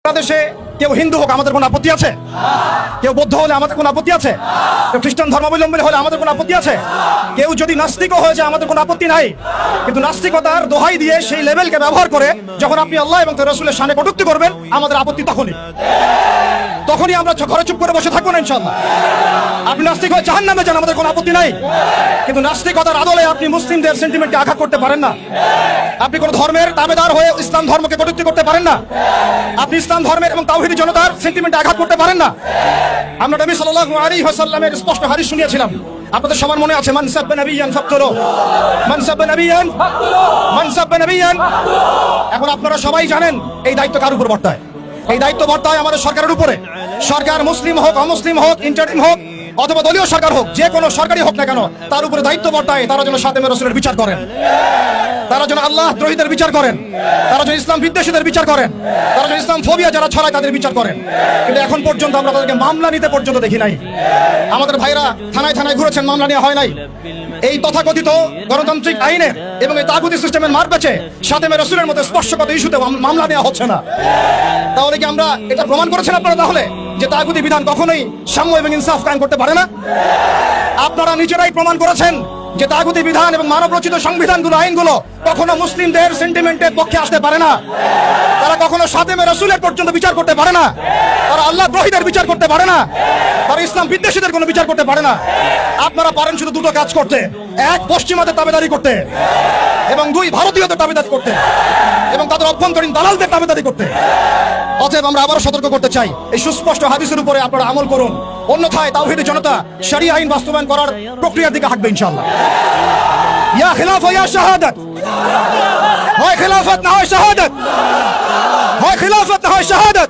বাংলাদেশে কেউ হিন্দু হোক আমাদের কোনো আপত্তি আছে? কেউ বৌদ্ধ হলে আমাদের কোনো আপত্তি আছে? কেউ খ্রিস্টান ধর্মাবলম্বী হলে আমাদের কোনো আপত্তি আছে? কেউ যদি নাস্তিকও হয়ে যায় আমাদের কোনো আপত্তি নাই। কিন্তু নাস্তিকতার দোহাই দিয়ে সেই লেভেলকে ব্যবহার করে যখন আপনি আল্লাহ এবং তার রাসূলের শানে কটূক্তি করবেন, আমাদের আপত্তি তখনই আমরা ঘরে চুপ করে বসে থাকবো না ইনশাআল্লাহ। আপনি নাস্তিক হয়ে জাহান্নামে যান, আমাদের কোনো আপত্তি নাই। কিন্তু নাস্তিকতার আদলে আপনি মুসলিমদের সেন্টিমেন্টকে আঘাত করতে পারেন না। আপনি কোন ধর্মের তাবেদার হয়ে ইসলাম ধর্মকে কটূক্তি করতে পারেন না। আপনি ইসলাম ধর্মের এবং তাওহীদি জনতার সেন্টিমেন্টে আঘাত করতে পারেন না। আমরা নবী সাল্লাল্লাহু আলাইহি ওয়াসাল্লামের স্পষ্ট হাদিস শুনিয়েছিলাম, আপনাদের সবার মনে আছে, মান সাব্বা নাবিয়ান ফাকতুলু, মান সাব্বা নাবিয়ান ফাকতুলু, মান সাব্বা নাবিয়ান। এখন আপনারা সবাই জানেন এই দায়িত্ব কার উপর বর্তায়? এই দায়িত্ব বর্তায় আমাদের সরকারের উপরে। সরকার মুসলিম হোক, অমুসলিম হোক, ইন্টারিম হোক অথবা দলীয় সরকার হোক, যে কোনো সরকারি হোক না কেন, তার উপরে দায়িত্ব বর্তায় তারা যেন খাতেমে রাসূলের বিচার করেন, তারা যেন আল্লাহ দ্রোহীদের বিচার করেন, তারা যেন ইসলাম বিদ্বেষীদের বিচার করেন, তারা যেন ইসলাম ফোবিয়া যারা ছড়ায় তাদের বিচার করেন। কিন্তু এখন পর্যন্ত আমরা তাদেরকে মামলা নিতে পর্যন্ত দেখি নাই। আমাদের ভাইরা থানায় থানায় ঘুরেছেন, মামলা নেওয়া হয় নাই। এই তথাকথিত গণতান্ত্রিক আইনের এবং এই তাগুতি সিস্টেমের মার পেছে খাতেমে রাসূলের মতো স্পর্শগত ইস্যুতে মামলা নেওয়া হচ্ছে না। তাহলে কি আমরা এটা প্রমাণ করেছেন আপনারা তাহলে যে তাগুতি বিধান কখনোই সাম্য এবং ইনসাফ কায়েম করতে পারে না? আপনারা নিজেরাই প্রমাণ করেছেন যে তাগুতি বিধান এবং মানব রচিত সংবিধানগুলো, আইনগুলো কখনো মুসলিমদের সেন্টিমেন্টের পক্ষে আসতে পারে না। তারা কখনো খাতেমে রাসূলের পর্যন্ত বিচার করতে পারে না। তারা আল্লাহ দ্রোহীদের বিচার করতে পারে না। তারা ইসলাম বিদ্বেষীদের কোনো বিচার করতে পারে না। আপনারা পারেন শুধু দুটো কাজ করতে: এক, পশ্চিমাদের তাবেদারি করতে, এবং দুই, ভারতীয়দের তাবেদারি করতে এবং তাদের অভ্যন্তরীণ দালালদের তাবেদারি করতে। অতএব আমরা আবারও সতর্ক করতে চাই, এই সুস্পষ্ট হাদিসের উপরে আপনারা আমল করুন, অন্যথায় তাওহীদি জনতা শরিয়া আইন বাস্তবায়ন করার প্রক্রিয়ার দিকে হাঁটবে ইনশাআল্লাহ। ইয়া খিলাফা ইয়া শাহাদাত, হয় খিলাফত না হয় শাহাদাত, হয় খিলাফত না হয় শাহাদাত।